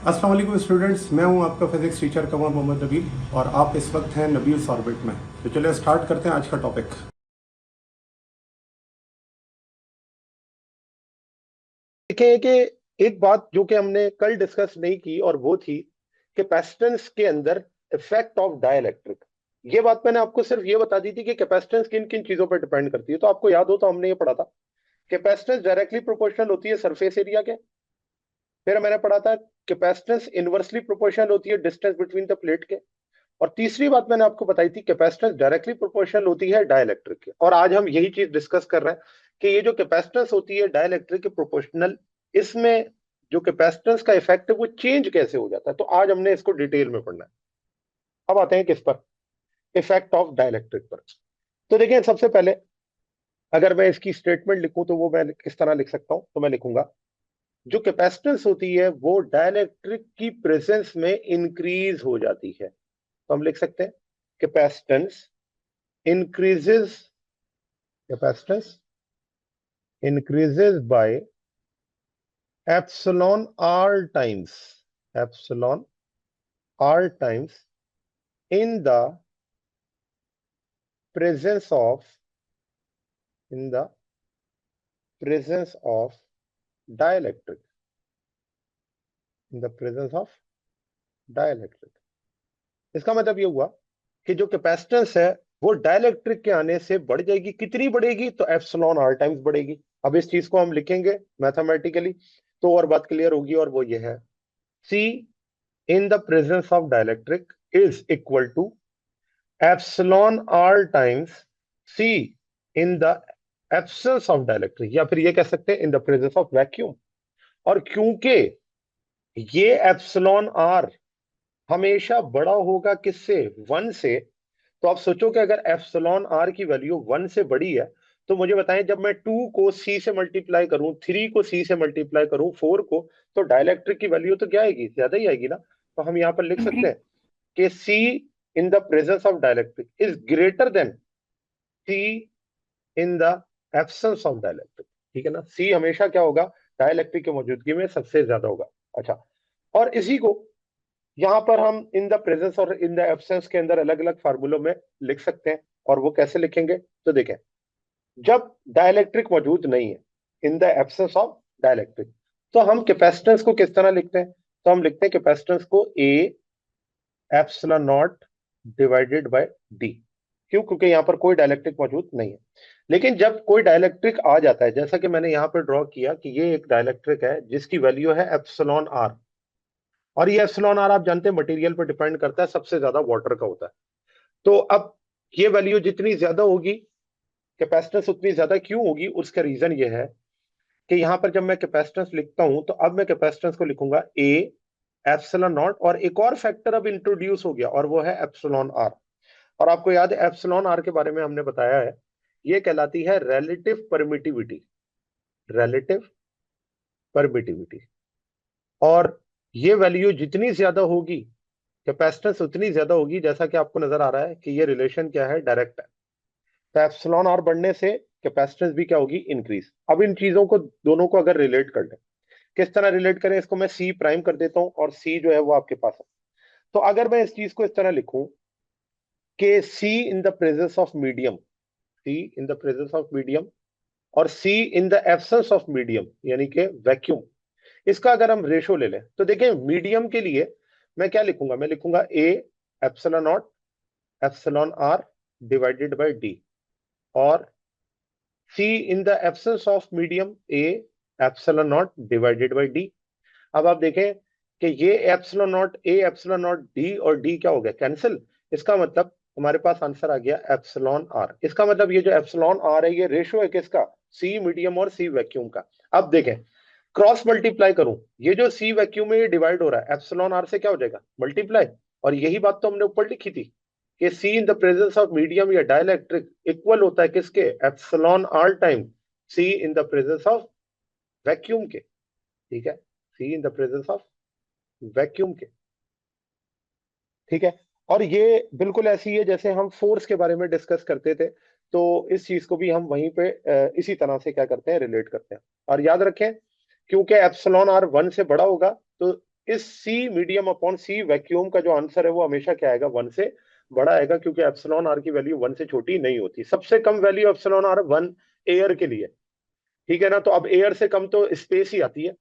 अस्सलाम वालेकुम स्टूडेंट्स, मैं हूं आपका फिजिक्स टीचर कमर मोहम्मद नबील और आप इस वक्त हैं नबील्स ऑर्बिट में। तो चलिए स्टार्ट करते हैं आज का टॉपिक। देखें कि एक बात जो कि हमने कल डिस्कस नहीं की और वो थी कैपेसिटेंस के अंदर इफेक्ट ऑफ डाइलेक्ट्रिक। ये बात मैंने आपको सिर्फ ये बता दी थी कि कैपेसिटेंस किन किन चीजों पर डिपेंड करती है। तो आपको याद हो तो हमने ये पढ़ा था कैपेसिटेंस डायरेक्टली प्रोपोर्शनल होती है सरफेस एरिया के। फिर मैंने पढ़ा था कैपेसिटेंस इनवर्सली प्रोपोर्शनल होती है डिस्टेंस बिटवीन द प्लेट के। और तीसरी बात मैंने आपको बताई थी कैपेसिटेंस डायरेक्टली प्रोपोर्शनल होती है डाइलेक्ट्रिक के। और आज हम यही चीज डिस्कस कर रहे हैं कि ये जो कैपेसिटेंस होती है डाइलेक्ट्रिक के प्रोपोर्शनल, इसमें जो कैपेसिटेंस का इफेक्ट है वो चेंज कैसे हो जाता है। तो आज हमने इसको डिटेल में पढ़ना है। अब आते हैं किस पर, इफेक्ट ऑफ डाइलेक्ट्रिक पर। तो देखिए सबसे पहले अगर मैं इसकी स्टेटमेंट लिखूं तो वो मैं किस तरह लिख सकता हूं। तो मैं लिखूंगा जो कैपेसिटेंस होती है वो डाइलेक्ट्रिक की प्रेजेंस में इंक्रीज हो जाती है। तो हम लिख सकते हैं capacitance increases capacitance increases by epsilon r times in the presence of in the presence of dielectric in the presence of dielectric। इसका मतलब ये हुआ कि जो कैपेसिटेंस है वो डाइलेक्ट्रिक के आने से बढ़ जाएगी। कितनी बढ़ेगी? तो एप्सिलॉन आर टाइम्स बढ़ेगी। अब इस चीज को हम लिखेंगे मैथमेटिकली तो और बात क्लियर होगी, और वो ये है सी in the presence of dielectric is equal to epsilon r times c in the absence of dielectric, या फिर ये कह सकते हैं in the presence of vacuum। और क्योंकि ये एप्सिलॉन आर हमेशा बड़ा होगा किससे? वन से। तो आप सोचो कि अगर एप्सिलॉन आर की वैल्यू वन से बड़ी है तो मुझे बताएं जब मैं टू को सी से मल्टीप्लाई करूं, थ्री को सी से मल्टीप्लाई करूं, फोर को, तो डाइलेक्ट्रिक की वैल्यू तो क्या आएगी? ज्यादा ही आएगी ना। तो हम यहां पर लिख सकते हैं कि C in the presence of dielectric is greater than C in the absence of dielectric। ठीक है ना, C हमेशा क्या होगा? डाइलेक्ट्रिक की मौजूदगी में सबसे ज्यादा होगा। अच्छा, और इसी को यहां पर हम इन द प्रेजेंस और इन द एब्सेंस के अंदर अलग अलग फार्मूलों में लिख सकते हैं। और वो कैसे लिखेंगे? तो देखें, जब डाइलेक्ट्रिक मौजूद नहीं है, इन द एब्सेंस ऑफ डाइलेक्ट्रिक, तो हम कैपेसिटेंस को किस तरह लिखते हैं? तो हम लिखते हैं कैपेसिटेंस को ए epsilon naught divided by D. क्यों? क्योंकि यहां पर कोई डाइलेक्ट्रिक मौजूद नहीं है। लेकिन जब कोई डाइलेक्ट्रिक आ जाता है, जैसा कि मैंने यहां पर ड्रॉ किया कि ये एक डाइलेक्ट्रिक है जिसकी वैल्यू है एप्सिलॉन आर, और ये एप्सिलॉन आर आप जानते हैं मटेरियल पर डिपेंड करता है, सबसे ज्यादा वाटर का होता है। तो अब ये वैल्यू जितनी ज्यादा होगी कैपेसिटेंस उतनी ज्यादा क्यों होगी? उसका रीजन ये है कि यहां पर जब मैं कैपेसिटेंस लिखता हूं तो अब मैं कैपेसिटेंस को लिखूंगा ए एप्सिलॉन नॉट, और एक और फैक्टर अब इंट्रोड्यूस हो गया और वो है एप्सिलॉन आर। और आपको याद है एप्सिलॉन आर के बारे में हमने बताया है, ये कहलाती है रिलेटिव परमिटिविटी। Relative permittivity. और ये वैल्यू जितनी ज्यादा होगी कैपेसिटेंस उतनी ज्यादा होगी। जैसा कि आपको नजर आ रहा है कि ये रिलेशन क्या है? डायरेक्ट है। तो एप्सिलॉन आर बढ़ने से कैपेसिटेंस भी क्या होगी? इंक्रीज। अब इन चीजों को दोनों को अगर रिलेट कर लें, किस तरह रिलेट करें? इसको मैं सी प्राइम कर देता हूं और सी जो है वो आपके पास है। तो अगर मैं इस चीज को इस तरह लिखूं कि C in the presence of medium, C in the presence of medium और C in the absence of medium यानी कि वैक्यूम, इसका अगर हम रेशो ले लें तो देखें मीडियम के लिए मैं क्या लिखूंगा? मैं लिखूंगा A epsilon naught epsilon R divided by D, और C in the absence of medium A epsilon naught divided by D. अब आप देखें कि ये epsilon naught A epsilon naught D और डी क्या हो गया? कैंसिल। इसका मतलब हमारे पास आंसर आ गया एप्सिलॉन आर। इसका मतलब ये जो एप्सिलॉन आर है ये रेशो है किसका? सी मीडियम और सी वैक्यूम का। अब देखें क्रॉस मल्टीप्लाई करूं, ये जो सी वैक्यूम है ये डिवाइड हो रहा है, एप्सिलॉन आर से क्या हो जाएगा? मल्टीप्लाई। और यही बात तो हमने ऊपर लिखी थी कि C in the presence of medium या डाइलेक्ट्रिक इक्वल होता है किसके? Epsilon R time C in the presence of vacuum के। ठीक है, C in the presence of vacuum के। ठीक है, और ये बिल्कुल ऐसी है जैसे हम फोर्स के बारे में डिस्कस करते थे। तो इस चीज को भी हम वहीं पे इसी तरह से क्या करते हैं? रिलेट करते हैं। और याद रखें क्योंकि एप्सिलॉन आर वन से बड़ा होगा तो इस सी मीडियम अपॉन सी वैक्यूम का जो आंसर है वो हमेशा क्या आएगा, 1 से बड़ा आएगा, क्योंकि एप्सिलॉन आर की वैल्यू 1 से छोटी नहीं होती। सबसे कम वैल्यू एप्सिलॉन आर 1 एयर के लिए, ठीक है ना। तो अब एयर से कम तो स्पेस ही आती है,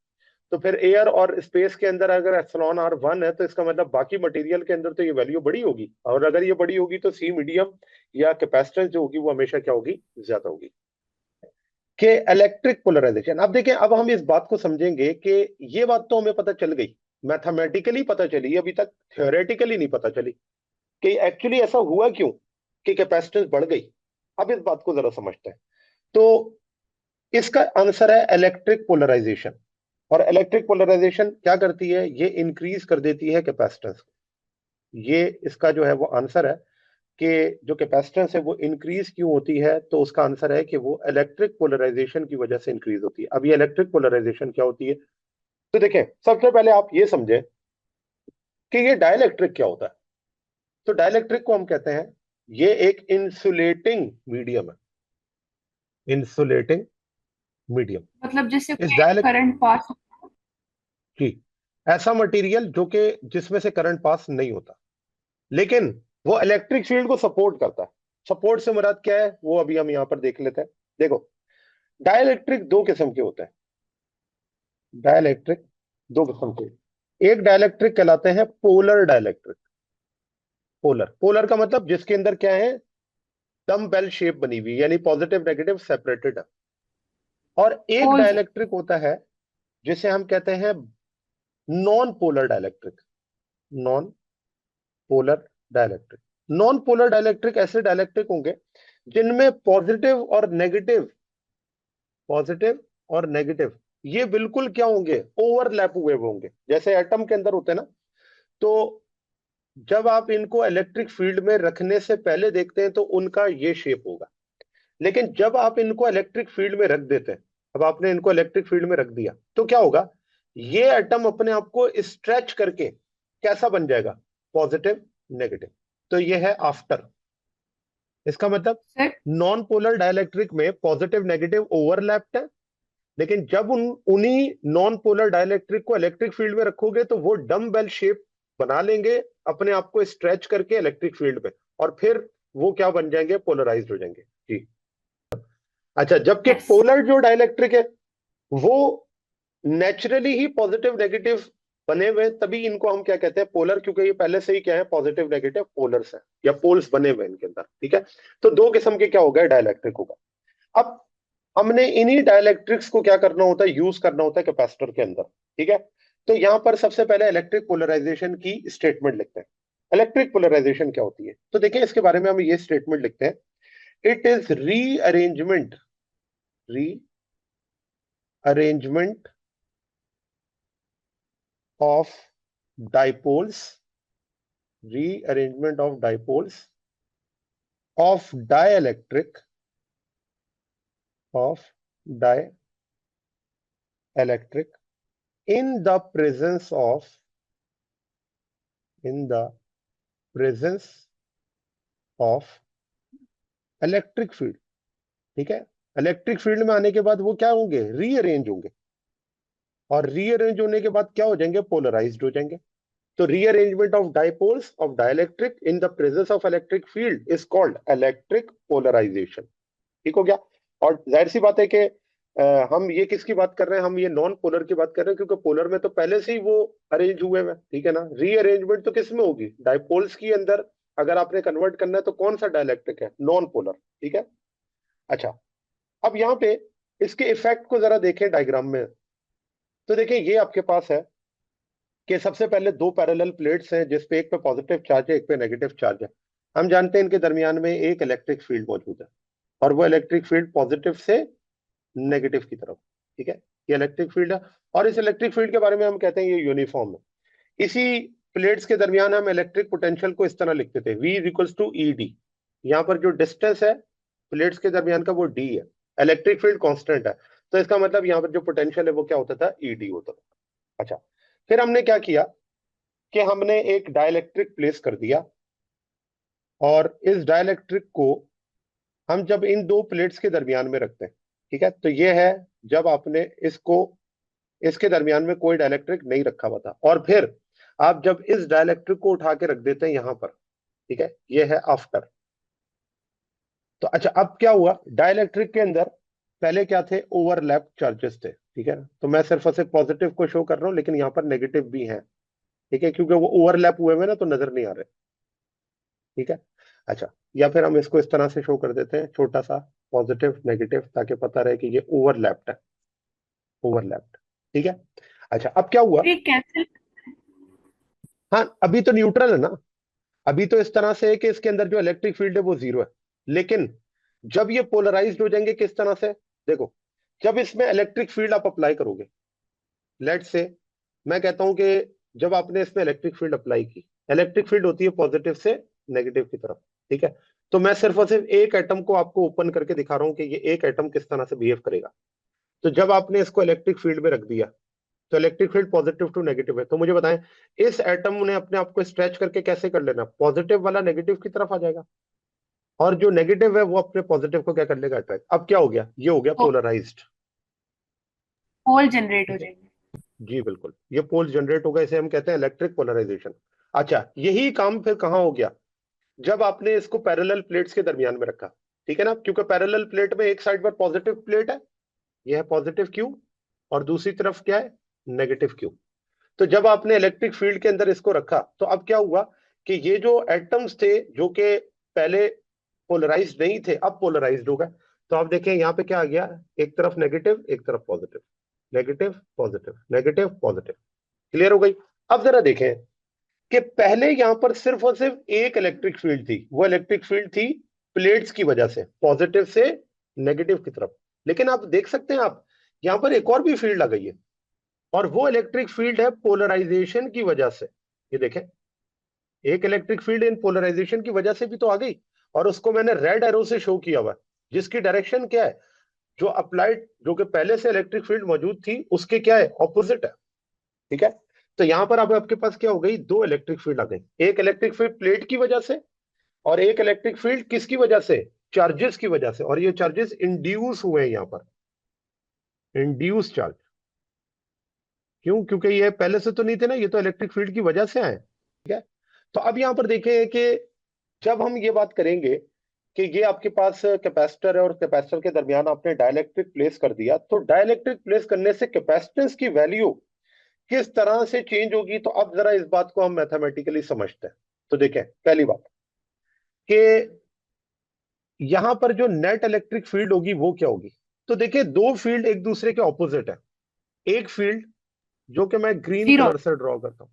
तो फिर एयर और स्पेस के अंदर अगर एप्सिलॉन आर 1 है तो इसका मतलब बाकी मटेरियल के अंदर तो ये वैल्यू बड़ी होगी, और अगर ये बड़ी होगी तो सी मीडियम या कैपेसिटेंस जो होगी वो हमेशा क्या होगी, ज्यादा होगी। कि इलेक्ट्रिक पोलराइजेशन, अब देखें, अब हम इस बात को समझेंगे कि ये बात तो हमें पता चल गई, मैथमेटिकली पता चली, अभी तक थ्योरेटिकली नहीं पता चली कि एक्चुअली ऐसा हुआ क्यों कि कैपेसिटेंस बढ़ गई। अब इस बात को जरा समझते हैं। तो इसका आंसर है इलेक्ट्रिक पोलराइजेशन। और इलेक्ट्रिक पोलराइजेशन क्या करती है, ये इंक्रीज कर देती है कैपेसिटेंस। ये इसका जो है वो आंसर है कि जो कैपेसिटेंस है वो इंक्रीज क्यों होती है, तो उसका आंसर है कि वो इलेक्ट्रिक पोलराइजेशन की वजह से इंक्रीज होती है। अब ये इलेक्ट्रिक पोलराइजेशन क्या होती है, तो देखें, सबसे पहले आप ये समझें कि ये डाइलेक्ट्रिक क्या होता है। तो डाइलेक्ट्रिक को हम कहते हैं, ये एक इंसुलेटिंग मीडियम है, इंसुलेटिंग मीडियम। मतलब जैसे इस कोई डाइलेक्ट करंट पास। की ऐसा मटेरियल जो कि जिसमें से करंट पास नहीं होता, लेकिन वो इलेक्ट्रिक फील्ड को सपोर्ट करता है। सपोर्ट से मुराद क्या है वो अभी हम यहां पर देख लेते हैं। देखो, डाइलेक्ट्रिक दो किस्म के होते हैं। डाइलेक्ट्रिक दो किस्म के, एक डाइलेक्ट्रिक कहलाते हैं पोलर डाइलेक्ट्रिक। पोलर, पोलर का मतलब जिसके अंदर क्या है, डम बेल शेप बनी हुई, यानी पॉजिटिव नेगेटिव सेपरेटेड है। और एक पोल्स। डाइलेक्ट्रिक होता है जिसे हम कहते हैं non polar dielectric. Non polar dielectric, non polar dielectric ऐसे डाइलेक्ट्रिक होंगे जिनमें पॉजिटिव और नेगेटिव ये बिल्कुल क्या होंगे, ओवरलैप हुए होंगे, जैसे एटम के अंदर होते हैं ना। तो जब आप इनको इलेक्ट्रिक फील्ड में रखने से पहले देखते हैं तो उनका ये शेप होगा, लेकिन जब आप इनको इलेक्ट्रिक फील्ड में रख देते हैं, अब आपने इनको इलेक्ट्रिक फील्ड में रख दिया तो क्या होगा, ये एटम अपने आप को स्ट्रेच करके कैसा बन जाएगा, पॉजिटिव नेगेटिव। तो ये है आफ्टर। इसका मतलब सर नॉन पोलर डाइलेक्ट्रिक में पॉजिटिव नेगेटिव ओवरलैप्ड है, लेकिन जब उन्हीं नॉन पोलर डाइलेक्ट्रिक को इलेक्ट्रिक फील्ड में रखोगे तो वो डम बेल शेप बना लेंगे अपने आप को स्ट्रेच करके इलेक्ट्रिक फील्ड में, और फिर वो क्या बन जाएंगे, पोलराइज्ड हो जाएंगे जी। अच्छा, जबकि यस। पोलर जो डाइलेक्ट्रिक है वो नेचुरली ही पॉजिटिव नेगेटिव बने हुए हैं, तभी इनको हम क्या कहते हैं, पोलर, क्योंकि ये पहले से ही क्या है, पॉजिटिव नेगेटिव पोलर्स है या पोल्स बने हुए हैं इनके अंदर, ठीक है। तो दो किस्म के क्या हो गए, डाइलेक्ट्रिक होगा। अब हमने इन्हीं डाइलेक्ट्रिक्स को क्या करना होता है, यूज करना होता है कैपेसिटर के अंदर, ठीक है। तो यहां पर सबसे पहले इलेक्ट्रिक पोलराइजेशन की स्टेटमेंट लिखते हैं। इलेक्ट्रिक पोलराइजेशन क्या होती है, तो देखिए इसके बारे में हम ये स्टेटमेंट लिखते हैं, it is rearrangement of dipoles, rearrangement of dipoles of dielectric, of dielectric in the presence of in the presence of electric field, ठीक है। इलेक्ट्रिक फील्ड में आने के बाद वो क्या होंगे, रीअरेंज होंगे, और रीअरेंज होने के बाद क्या हो जाएंगे, पोलराइज्ड हो जाएंगे। तो rearrangement of dipoles of dielectric in the presence of electric field is called electric polarisation, ठीक हो गया। और जाहिर सी बात है कि हम ये किसकी बात कर रहे हैं, हम ये नॉन पोलर की बात कर रहे हैं, क्योंकि पोलर में तो पहले से ही वो अरेंज हुए हैं, ठीक है ना। रीअरेंजमेंट तो किस में होगी, डाइपोल्स की अंदर। अगर आपने कन्वर्ट करना है तो कौन सा डाइलेक्ट्रिक है, नॉन पोलर, ठीक है। अच्छा, अब यहाँ पे इसके इफेक्ट को जरा देखें डायग्राम में। तो देखिए ये आपके पास है कि सबसे पहले दो पैरेलल प्लेट्स हैं जिसपे एक पे पॉजिटिव चार्ज है, एक पे नेगेटिव चार्ज है। हम जानते हैं इनके दरमियान में एक इलेक्ट्रिक फील्ड मौजूद है, और वो इलेक्ट्रिक फील्ड पॉजिटिव से नेगेटिव की तरफ, ठीक है। ये इलेक्ट्रिक फील्ड है, और इस इलेक्ट्रिक फील्ड के बारे में हम कहते हैं ये यूनिफॉर्म है। इसी प्लेट्स के दरमियान हम इलेक्ट्रिक पोटेंशियल को इस तरह लिखते थे, V equals to E D. यहाँ पर जो डिस्टेंस है प्लेट्स के दरमियान का वो D है, इलेक्ट्रिक फील्ड कांस्टेंट है, तो इसका मतलब यहाँ पर जो पोटेंशियल है वो क्या होता था, ई डी होता था। अच्छा, फिर हमने क्या किया कि हमने एक डाइलेक्ट्रिक प्लेस कर दिया, और इस डाइलेक्ट्रिक को हम जब इन दो प्लेट्स के दरमियान में रखते हैं, ठीक है, तो ये है जब आपने इसको इसके दरमियान में कोई डाइलेक्ट्रिक नहीं रखा हुआ था, और फिर आप जब इस डाइलेक्ट्रिक को उठा के रख देते हैं यहां पर, ठीक है, ये है आफ्टर। तो अच्छा, अब क्या हुआ, डाइलेक्ट्रिक के अंदर पहले क्या थे, ओवरलैप चार्जेस थे, ठीक है ना। तो मैं सिर्फ और सिर्फ पॉजिटिव को शो कर रहा हूं, लेकिन यहाँ पर नेगेटिव भी है, ठीक है, क्योंकि वो ओवरलैप हुए हुए ना तो नजर नहीं आ रहे, ठीक है। अच्छा, या फिर हम इसको इस तरह से शो कर देते हैं, छोटा सा पॉजिटिव नेगेटिव, ताकि पता रहे कि ये ओवरलैप्ड है, ओवरलैप्ड, ठीक है। अच्छा, अब क्या हुआ, ये कैंसिल। हाँ अभी तो न्यूट्रल है ना, अभी तो इस तरह से है कि इसके अंदर जो इलेक्ट्रिक फील्ड है वो जीरो है, लेकिन जब ये पोलराइज्ड हो जाएंगे किस तरह से, देखो, जब इसमें इलेक्ट्रिक फील्ड आप अप्लाई करोगे, लेट से मैं कहता हूं कि जब आपने इसमें इलेक्ट्रिक फील्ड अप्लाई की, इलेक्ट्रिक फील्ड होती है पॉजिटिव से नेगेटिव की तरफ, ठीक है। तो मैं सिर्फ और सिर्फ एक एटम को आपको ओपन करके दिखा रहा हूं कि ये एक एटम किस तरह से बिहेव करेगा। तो जब आपने इसको इलेक्ट्रिक फील्ड में रख दिया, तो electric field positive to negative है, तो मुझे बताएं इस एटम ने अपने आप को स्ट्रेच करके कैसे कर लेना, पॉजिटिव वाला नेगेटिव की तरफ आ जाएगा, और जो नेगेटिव है वो अपने पॉजिटिव को क्या कर लेगा, अट्रैक्ट। अब क्या हो गया, ये हो गया पोलराइज्ड, होल जनरेट हो ठीक है। जाएंगे। जी बिल्कुल, ये पोल जनरेट होगा, इसे हम कहते हैं इलेक्ट्रिक पोलराइजेशन। अच्छा, यही काम फिर कहां हो गया, जब आपने इसको पैरेलल प्लेट्स के दरमियान में रखा, ठीक है ना, क्योंकि पैरेलल प्लेट में एक साइड पर पॉजिटिव प्लेट है, यह है पॉजिटिव क्यू, और दूसरी तरफ क्या है, नेगेटिव क्यू। तो जब आपने इलेक्ट्रिक फील्ड के अंदर इसको रखा, तो अब क्या हुआ कि ये जो एटम्स थे जो कि पहले पोलराइज्ड नहीं थे, अब पोलराइज्ड हो गए। तो आप देखें यहाँ पे क्या आ गया, एक तरफ नेगेटिव एक तरफ positive, negative positive negative positive, clear हो गई। अब जरा देखें कि पहले यहां पर सिर्फ और सिर्फ एक इलेक्ट्रिक फील्ड थी, वो इलेक्ट्रिक फील्ड थी प्लेट्स की वजह से, पॉजिटिव से नेगेटिव की तरफ, लेकिन आप देख सकते हैं आप यहां पर एक और भी फील्ड आ गई है, और वो इलेक्ट्रिक फील्ड है पोलराइजेशन की वजह से। ये देखें, एक इलेक्ट्रिक फील्ड इन पोलराइजेशन की वजह से भी तो आ गई, और उसको मैंने रेड एरो से शो किया हुआ है, जिसकी डायरेक्शन क्या है, जो अप्लाइड, जो कि पहले से इलेक्ट्रिक फील्ड मौजूद थी उसके क्या है, ऑपोजिट है, ठीक है। तो यहां पर अब आपके पास क्या हो गई, दो इलेक्ट्रिक फील्ड आ गई, एक इलेक्ट्रिक फील्ड प्लेट की वजह से, और एक इलेक्ट्रिक फील्ड किसकी वजह से, चार्जेस की वजह से, और ये चार्जेस इंड्यूस हुए हैं यहां पर, इंड्यूस चार्ज। क्यों, क्योंकि ये पहले से तो नहीं थे ना, ये तो इलेक्ट्रिक फील्ड की वजह से आए, ठीक है। तो अब यहां पर देखें कि जब हम ये बात करेंगे कि ये आपके पास कैपेसिटर है, और कैपेसिटर के दरमियान आपने डाइलेक्ट्रिक प्लेस कर दिया, तो डाइलेक्ट्रिक प्लेस करने से कैपेसिटेंस की वैल्यू किस तरह से चेंज होगी, तो अब जरा इस बात को हम मैथमेटिकली समझते हैं। तो देखें, पहली बात कि यहां पर जो नेट इलेक्ट्रिक फील्ड होगी वो क्या होगी, तो देखिए दो फील्ड एक दूसरे के ऑपोजिट है, एक फील्ड जो कि मैं ग्रीन जीरो। कलर से ड्रॉ करता हूं,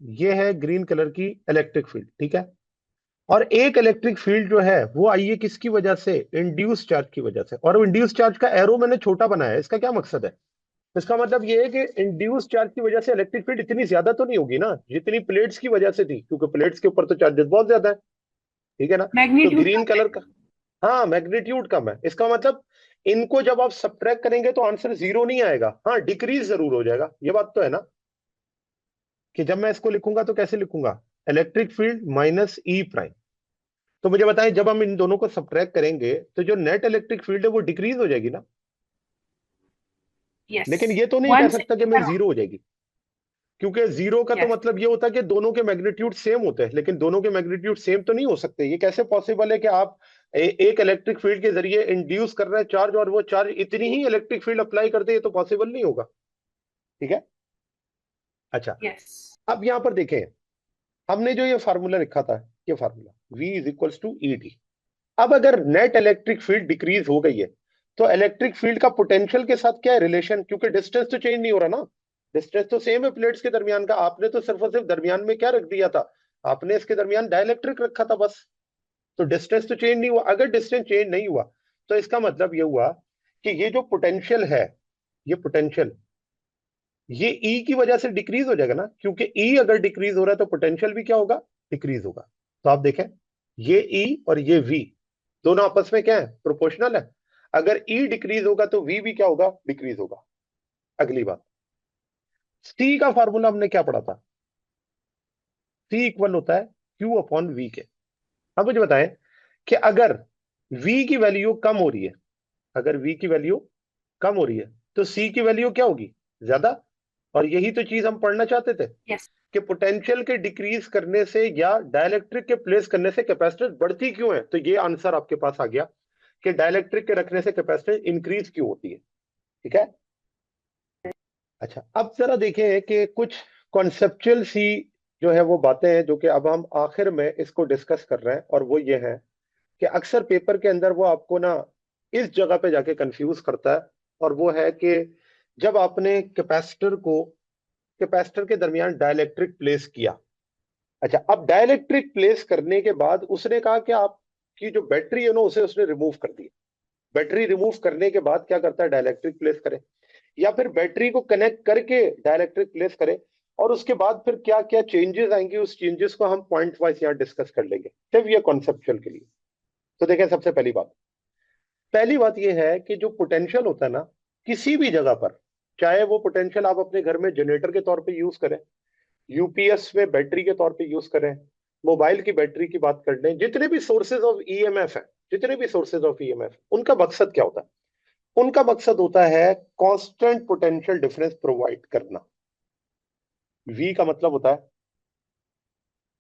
ये है ग्रीन कलर की इलेक्ट्रिक फील्ड, ठीक है। और एक इलेक्ट्रिक फील्ड जो है वो आई है किसकी वजह से, इंड्यूस चार्ज की वजह से, और इंड्यूस चार्ज का एरो मैंने छोटा बनाया है, इसका क्या मकसद है, इसका मतलब ये है कि इंड्यूस चार्ज की वजह से इलेक्ट्रिक फील्ड इतनी ज्यादा तो नहीं होगी ना जितनी प्लेट्स की वजह से थी, क्योंकि प्लेट्स के ऊपर तो चार्जेस बहुत ज्यादा है, ठीक है ना। तो मैग्नीट्यूड ग्रीन कलर का, हाँ मैग्नीट्यूड कम है, इसका मतलब इनको जब आप सब्ट्रैक्ट करेंगे तो आंसर जीरो नहीं आएगा, हाँ डिक्रीज जरूर हो जाएगा, ये बात तो है ना, कि जब मैं इसको लिखूंगा तो कैसे लिखूंगा, इलेक्ट्रिक फील्ड माइनस ई प्राइम। तो मुझे बताएं जब हम इन दोनों को सब्ट्रैक्ट करेंगे तो जो नेट इलेक्ट्रिक फील्ड है वो डिक्रीज हो जाएगी ना, यस। लेकिन ये तो नहीं कह वन से सकता कि मैं जीरो हो जाएगी, क्योंकि जीरो का तो यस। मतलब ये होता है कि दोनों के मैग्नीट्यूड सेम होते हैं, लेकिन दोनों के मैग्नीट्यूड सेम तो नहीं हो सकते। ये कैसे पॉसिबल है कि आप एक इलेक्ट्रिक फील्ड के जरिए इंड्यूस कर रहे हैं चार्ज, और वो चार्ज इतनी ही इलेक्ट्रिक फील्ड अप्लाई करते, ये तो पॉसिबल नहीं होगा, ठीक है। अच्छा, यस। अब यहां पर देखें, हमने जो ये फार्मूला लिखा था, ये formula V is equals to E T. अब अगर नेट इलेक्ट्रिक फील्ड डिक्रीज हो गई है, तो इलेक्ट्रिक फील्ड का पोटेंशियल के साथ क्या है रिलेशन, क्योंकि डिस्टेंस तो चेंज नहीं हो रहा ना, डिस्टेंस तो सेम है प्लेट्स के दरमियान का, आपने तो सिर्फ और सिर्फ दरमियान में क्या रख दिया था, आपने इसके दरमियान डाइलेक्ट्रिक रखा था बस, तो डिस्टेंस तो चेंज नहीं हुआ। अगर डिस्टेंस चेंज नहीं हुआ तो इसका मतलब ये हुआ कि ये जो पोटेंशियल है, ये पोटेंशियल, ये ई की वजह से डिक्रीज हो जाएगा ना, क्योंकि ई अगर डिक्रीज हो रहा है तो पोटेंशियल भी क्या होगा, डिक्रीज होगा। तो आप देखें, ये ई और ये वी दोनों आपस में क्या है, प्रोपोर्शनल है। अगर ई डिक्रीज होगा तो वी भी क्या होगा, डिक्रीज होगा। अगली बात, सी का फार्मूला हमने क्या पढ़ा था, सी इक्वल होता है क्यू अपॉन वी के। अब मुझे बताएं कि अगर v की वैल्यू कम हो रही है, अगर v की वैल्यू कम हो रही है, तो सी की वैल्यू क्या होगी, ज्यादा। और यही तो चीज हम पढ़ना चाहते थे Yes. कि पोटेंशियल के डिक्रीज करने से या डाइलेक्ट्रिक के प्लेस करने से कैपेसिटेंस बढ़ती क्यों है। तो ये आंसर आपके पास आ गया कि डाइलेक्ट्रिक के रखने से कैपेसिटेंस इंक्रीज क्यों होती है। ठीक है। अच्छा, अब जरा देखें कि कुछ कॉन्सेप्चुअल सी जो है वो बातें हैं जो कि अब हम आखिर में इसको डिस्कस कर रहे हैं, और वो ये है कि अक्सर पेपर के अंदर वो आपको ना इस जगह पे जाके कंफ्यूज करता है, और वो है कि जब आपने कैपेसिटर के दरमियान डाइलेक्ट्रिक प्लेस किया। अच्छा, अब डाइलेक्ट्रिक प्लेस करने के बाद उसने कहा कि आपकी जो बैटरी है ना उसे उसने रिमूव कर दिया। बैटरी रिमूव करने के बाद क्या करता है, डाइलेक्ट्रिक प्लेस करे, या फिर बैटरी को कनेक्ट करके डाइलेक्ट्रिक प्लेस करे, और उसके बाद फिर क्या क्या चेंजेस आएंगे, उस चेंजेस को हम पॉइंट वाइज यहाँ डिस्कस कर लेंगे सिर्फ ये कॉन्सेप्चुअल के लिए। तो देखें, सबसे पहली बात यह है कि जो पोटेंशियल होता है ना किसी भी जगह पर, चाहे वो पोटेंशियल आप अपने घर में जनरेटर के तौर पे यूज करें, यूपीएस में बैटरी के तौर पे यूज करें, मोबाइल की बैटरी की बात कर लें, जितने भी सोर्सेज ऑफ ईएमएफ है, जितने भी सोर्सेज ऑफ ईएमएफ, उनका मकसद क्या होता है, उनका मकसद होता है कांस्टेंट पोटेंशियल डिफरेंस प्रोवाइड करना। वी का मतलब होता है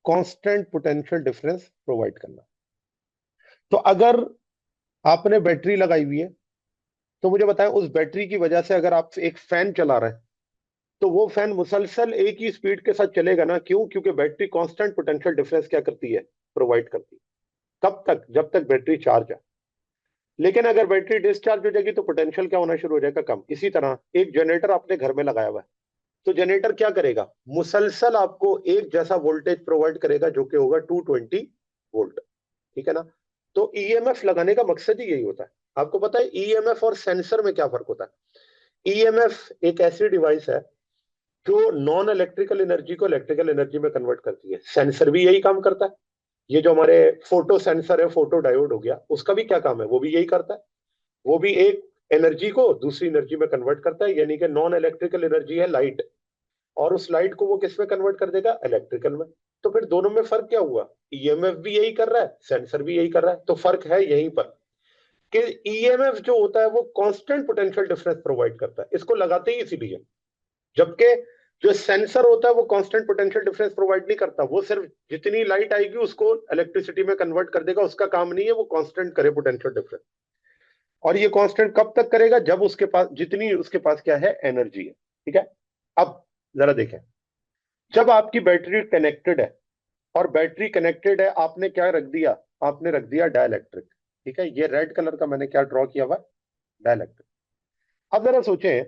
कांस्टेंट पोटेंशियल डिफरेंस प्रोवाइड करना। तो अगर आपने बैटरी लगाई हुई है, तो मुझे बताएं उस बैटरी की वजह से अगर आप एक फैन चला रहे हैं, तो वो फैन मुसलसल एक ही स्पीड के साथ चलेगा ना। क्यों? क्योंकि बैटरी कांस्टेंट पोटेंशियल डिफरेंस क्या करती है, प्रोवाइड करती है। कब तक? जब तक बैटरी चार्ज है। लेकिन अगर बैटरी डिस्चार्ज हो जाएगी तो पोटेंशियल क्या होना शुरू हो जाएगा, कम। इसी तरह एक जनरेटर आपने घर में लगाया हुआ है, तो जनरेटर क्या करेगा, मुसलसल आपको एक जैसा वोल्टेज प्रोवाइड करेगा जो कि होगा 220 वोल्ट। ठीक है ना। तो ईएमएफ लगाने का मकसद ही यही होता है। आपको पता है ईएमएफ और सेंसर में क्या फर्क होता है। ईएमएफ एक ऐसी डिवाइस है जो नॉन इलेक्ट्रिकल एनर्जी को इलेक्ट्रिकल एनर्जी में कन्वर्ट करती है। सेंसर भी यही काम करता है। ये जो हमारे फोटो सेंसर है, फोटो डायोड हो गया, उसका भी क्या काम है, वो भी यही करता है। वो भी एक एनर्जी को दूसरी एनर्जी में कन्वर्ट करता है, यानी कि नॉन इलेक्ट्रिकल एनर्जी है लाइट, और उस लाइट को वो किस में कन्वर्ट कर देगा, इलेक्ट्रिकल में। तो फिर दोनों में फर्क क्या हुआ, ईएमएफ भी यही कर रहा है, सेंसर भी यही कर रहा है। तो फर्क है यहीं पर कि ईएमएफ जो होता है वो कांस्टेंट पोटेंशियल डिफरेंस प्रोवाइड करता है, इसको लगाते ही इसीलिए। जबकि जो सेंसर होता है वो कांस्टेंट पोटेंशियल डिफरेंस प्रोवाइड नहीं करता, वो सिर्फ जितनी लाइट आएगी उसको इलेक्ट्रिसिटी में कन्वर्ट कर देगा। उसका काम नहीं है वो कांस्टेंट करे पोटेंशियल डिफरेंस। और ये कांस्टेंट कब तक करेगा, जब उसके पास जितनी उसके पास क्या है, एनर्जी है। ठीक है। अब जरा देखें, जब आपकी बैटरी कनेक्टेड है, और बैटरी कनेक्टेड है, आपने क्या रख दिया, आपने रख दिया डाइलेक्ट्रिक। ठीक है, ये रेड कलर का मैंने क्या ड्रॉ किया हुआ, डाइलेक्ट्रिक। अब जरा सोचें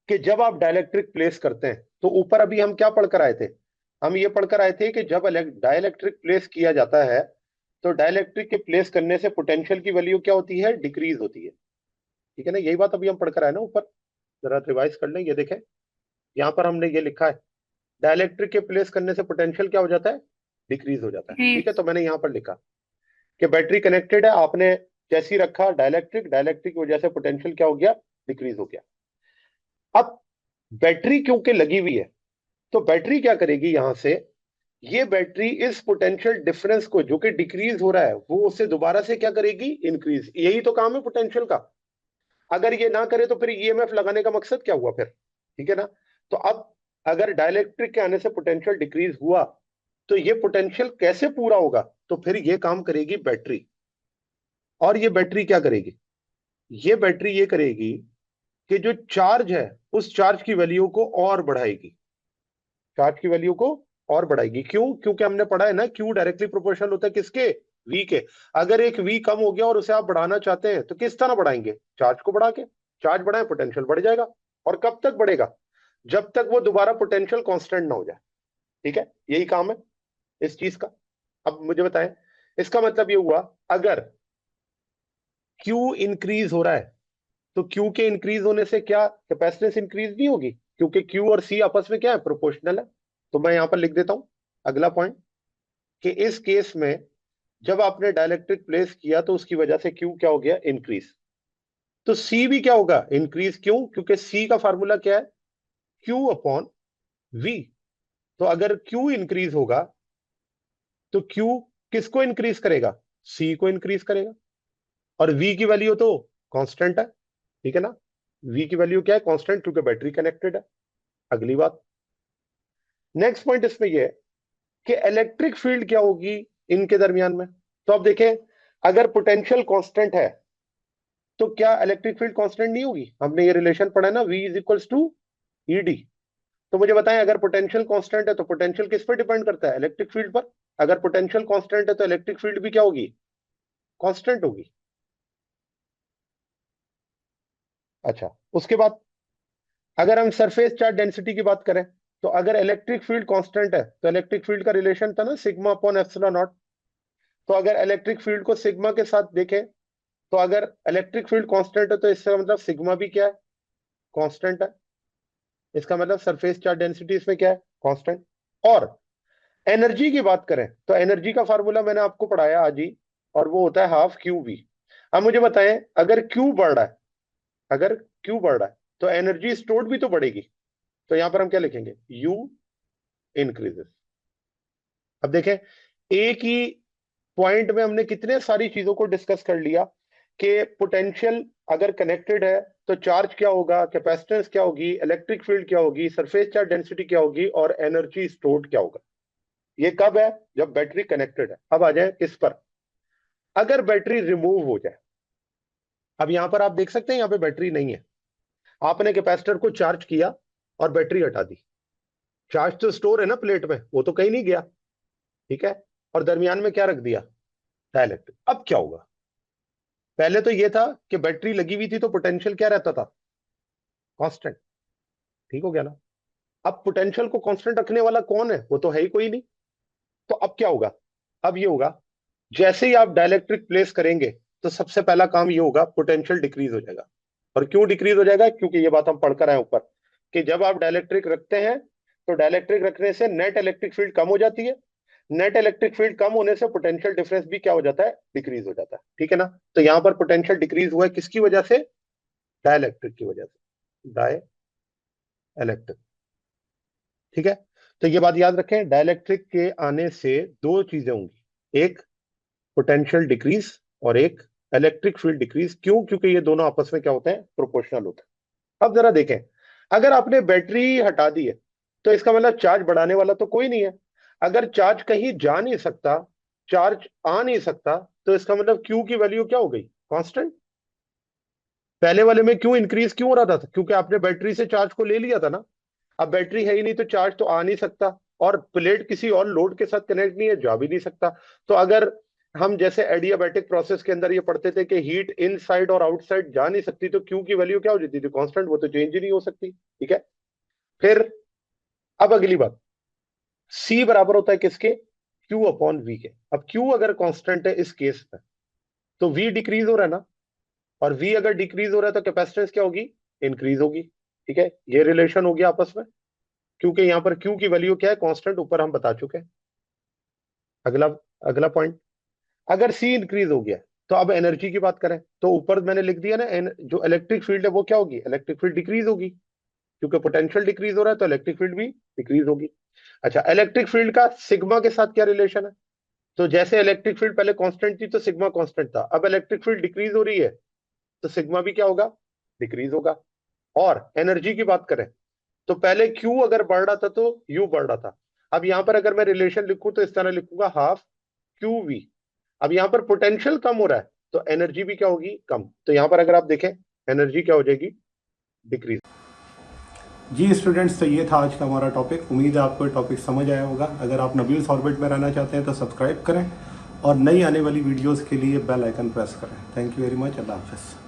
कि जब आप डाइलेक्ट्रिक प्लेस करते हैं, तो ऊपर अभी हम क्या पढ़कर आए थे, हम ये पढ़कर आए थे कि जब डाइलेक्ट्रिक प्लेस किया जाता है, तो डाइलेक्ट्रिक के प्लेस करने से पोटेंशियल की वैल्यू क्या होती है, डिक्रीज होती है। ठीक है ना, यही बात अभी हम पढ़कर आए ना ऊपर। जरा रिवाइज कर लें, ये देखें, यहाँ पर हमने ये लिखा है, डाइलेक्ट्रिक के प्लेस करने से पोटेंशियल क्या हो जाता है, डिक्रीज हो जाता है। ठीक है, Decrease. तो मैंने यहाँ पर लिखा कि बैटरी कनेक्टेड है, आपने जैसी रखा डाइलेक्ट्रिक, डाइलेक्ट्रिक की वजह से पोटेंशियल क्या हो गया, डिक्रीज हो गया। अब बैटरी क्योंकि लगी हुई है, तो बैटरी क्या करेगी, यहां से ये बैटरी इस पोटेंशियल डिफरेंस को जो कि डिक्रीज हो रहा है, वो उसे दोबारा से क्या करेगी, इंक्रीज। यही तो काम है पोटेंशियल का। अगर ये ना करे तो फिर ईएमएफ लगाने का मकसद क्या हुआ फिर। ठीक है ना। तो अब अगर डाइलेक्ट्रिक के आने से पोटेंशियल डिक्रीज हुआ, तो ये पोटेंशियल कैसे पूरा होगा, तो फिर ये काम करेगी बैटरी। और ये बैटरी क्या करेगी, ये बैटरी ये करेगी कि जो चार्ज है उस चार्ज की वैल्यू को और बढ़ाएगी, चार्ज की वैल्यू को और बढ़ाएगी। क्यों? क्योंकि हमने पढ़ा है ना, क्यू डायरेक्टली प्रोपोर्शनल होता है किसके, वी के। अगर एक वी कम हो गया और उसे आप बढ़ाना चाहते हैं, तो किस तरह बढ़ाएंगे, चार्ज को बढ़ा के। चार्ज बढ़ाए, पोटेंशियल बढ़ जाएगा। और कब तक बढ़ेगा, जब तक वो दोबारा पोटेंशियल कांस्टेंट ना हो जाए। ठीक है, यही काम है इस चीज का। अब मुझे बताएं, इसका मतलब ये हुआ, अगर क्यू इंक्रीज हो रहा है, तो क्यू के इंक्रीज होने से क्या कैपेसिटेंस इंक्रीज नहीं होगी, क्योंकि क्यू और सी आपस में क्या है, प्रोपोर्शनल है। तो मैं यहां पर लिख देता हूं अगला पॉइंट, कि इस केस में जब आपने डाइलेक्ट्रिक प्लेस किया तो उसकी वजह से क्यू क्या हो गया, इंक्रीज। तो सी भी क्या होगा, इंक्रीज। क्यों? क्योंकि सी का फार्मूला क्या है, क्यू अपॉन वी। तो अगर क्यू इंक्रीज होगा, तो क्यू किसको इंक्रीज करेगा, सी को इंक्रीज करेगा। और वी की वैल्यू तो कांस्टेंट है। ठीक है ना। V की वैल्यू क्या है? कांस्टेंट, क्योंकि बैटरी कनेक्टेड है। अगली बात, नेक्स्ट पॉइंट इसमें यह है कि इलेक्ट्रिक फील्ड क्या होगी इनके दरमियान में। तो अब देखें, अगर पोटेंशियल कांस्टेंट है तो क्या इलेक्ट्रिक फील्ड कांस्टेंट नहीं होगी? हमने ये रिलेशन पढ़ा है ना, V is equals to ED। तो मुझे बताएं, अगर पोटेंशियल कांस्टेंट है तो पोटेंशियल किस पर डिपेंड करता है? इलेक्ट्रिक फील्ड पर। अगर पोटेंशियल कांस्टेंट है तो इलेक्ट्रिक फील्ड भी क्या होगी? कांस्टेंट होगी। अच्छा, उसके बाद अगर हम सरफेस चार्ज डेंसिटी की बात करें, तो अगर इलेक्ट्रिक फील्ड कांस्टेंट है तो इलेक्ट्रिक फील्ड का रिलेशन था ना सिग्मा अपॉन एप्सिलॉन नॉट। तो अगर इलेक्ट्रिक फील्ड को सिग्मा के साथ देखें, तो अगर इलेक्ट्रिक फील्ड कांस्टेंट है तो इसका मतलब सिग्मा भी क्या है? कांस्टेंट है। इसका मतलब सरफेस चार्ज डेंसिटी इसमें क्या है? कांस्टेंट। और एनर्जी की बात करें तो एनर्जी का फार्मूला मैंने आपको पढ़ाया आज ही, और वो होता है हाफ QV। अब मुझे बताएं, अगर Q बढ़ रहा है, अगर Q बढ़ रहा है तो एनर्जी स्टोर्ड भी तो बढ़ेगी। तो यहां पर हम क्या लिखेंगे? U increases. अब देखें, एक ही पॉइंट में हमने कितने सारी चीजों को डिस्कस कर लिया कि पोटेंशियल अगर कनेक्टेड है तो चार्ज क्या होगा, कैपेसिटेंस क्या होगी, इलेक्ट्रिक फील्ड क्या होगी, सरफेस चार्ज डेंसिटी क्या होगी, और एनर्जी स्टोर्ड क्या होगा। ये कब है? जब बैटरी कनेक्टेड है। अब आ जाए किस पर, अगर बैटरी रिमूव हो जाए। अब यहां पर आप देख सकते हैं, यहां पे बैटरी नहीं है। आपने कैपेसिटर को चार्ज किया और बैटरी हटा दी। चार्ज तो स्टोर है ना प्लेट में, वो तो कहीं नहीं गया, ठीक है। और दरमियान में क्या रख दिया? डाइलेक्ट्रिक। अब क्या होगा? पहले तो ये था कि बैटरी लगी हुई थी तो पोटेंशियल क्या रहता था? कांस्टेंट। ठीक हो गया ना। अब पोटेंशियल को कांस्टेंट रखने वाला कौन है? वो तो है ही कोई नहीं। तो अब क्या होगा? अब ये होगा, जैसे ही आप डाइलेक्ट्रिक प्लेस करेंगे तो सबसे पहला काम ये होगा, पोटेंशियल डिक्रीज हो जाएगा। और क्यों डिक्रीज हो जाएगा? क्योंकि ये बात हम पढ़कर आए ऊपर कि जब आप डाइलेक्ट्रिक रखते हैं तो डाइलेक्ट्रिक रखने से नेट इलेक्ट्रिक फील्ड कम हो जाती है। नेट इलेक्ट्रिक फील्ड कम होने से पोटेंशियल डिफरेंस भी क्या हो जाता है? डिक्रीज हो जाता है। ठीक है ना। तो यहां पर पोटेंशियल डिक्रीज हुआ है किसकी वजह से? डाइलेक्ट्रिक की वजह से, डाई इलेक्ट्रिक। ठीक है। तो ये बात याद रखें, डाइलेक्ट्रिक के आने से दो चीजें होंगी, एक पोटेंशियल डिक्रीज और एक इलेक्ट्रिक फील्ड डिक्रीज। क्यों? क्योंकि ये दोनों आपस में क्या होते हैं? प्रोपोर्शनल होते हैं। अब जरा देखें, अगर आपने बैटरी हटा दी है तो इसका मतलब चार्ज बढ़ाने वाला तो कोई नहीं है। अगर चार्ज कहीं जा नहीं सकता, चार्ज आ नहीं सकता, तो इसका मतलब क्यू की वैल्यू क्या हो गई? कांस्टेंट। पहले वाले में क्यों इंक्रीज क्यों हो रहा था? क्योंकि आपने बैटरी से चार्ज को ले लिया था ना। अब बैटरी है ही नहीं तो चार्ज तो आ नहीं सकता, और प्लेट किसी और लोड के साथ कनेक्ट नहीं है, जा भी नहीं सकता। तो अगर हम जैसे एडियाबैटिक प्रोसेस के अंदर ये पढ़ते थे कि हीट इनसाइड और आउटसाइड जा नहीं सकती, तो क्यू की वैल्यू क्या हो जाती थी? कांस्टेंट। वो तो चेंज ही नहीं हो सकती। ठीक है। फिर अब अगली बात, C बराबर होता है किसके? Q अपॉन V के। अब Q अगर कांस्टेंट है इस केस में, तो V डिक्रीज हो रहा है ना, और V अगर डिक्रीज हो रहा है तो कैपेसिटेंस क्या होगी? इंक्रीज होगी। ठीक है, ये रिलेशन हो गया आपस में, क्योंकि यहां पर Q की वैल्यू क्या है? कांस्टेंट, ऊपर हम बता चुके हैं। अगला अगला पॉइंट, अगर C इंक्रीज हो गया तो अब एनर्जी की बात करें तो ऊपर मैंने लिख दिया ना, जो इलेक्ट्रिक फील्ड है वो क्या होगी? इलेक्ट्रिक फील्ड डिक्रीज होगी, क्योंकि पोटेंशियल डिक्रीज हो रहा है तो इलेक्ट्रिक फील्ड भी डिक्रीज होगी। अच्छा, इलेक्ट्रिक फील्ड का सिग्मा के साथ क्या रिलेशन है? तो जैसे इलेक्ट्रिक फील्ड पहले कांस्टेंट थी तो सिग्मा कांस्टेंट था, अब इलेक्ट्रिक फील्ड डिक्रीज हो रही है तो सिग्मा भी क्या होगा? डिक्रीज होगा। और एनर्जी की बात करें तो पहले Q अगर बढ़ रहा था तो U बढ़ रहा था। अब यहां पर अगर मैं रिलेशन लिखूं तो इस तरह लिखूंगा, हाफ QV। अब यहां पर पोटेंशियल कम हो रहा है तो एनर्जी भी क्या होगी? कम। तो यहां पर अगर आप देखें, एनर्जी क्या हो जाएगी? डिक्रीज। जी स्टूडेंट्स, तो ये था आज का हमारा टॉपिक। उम्मीद है आपको टॉपिक समझ आया होगा। अगर आप नबील्स ऑर्बिट में रहना चाहते हैं तो सब्सक्राइब करें और नई आने वाली वीडियोस के लिए बेल आइकन प्रेस करें। Thank you very much. अल्लाह हाफिज़।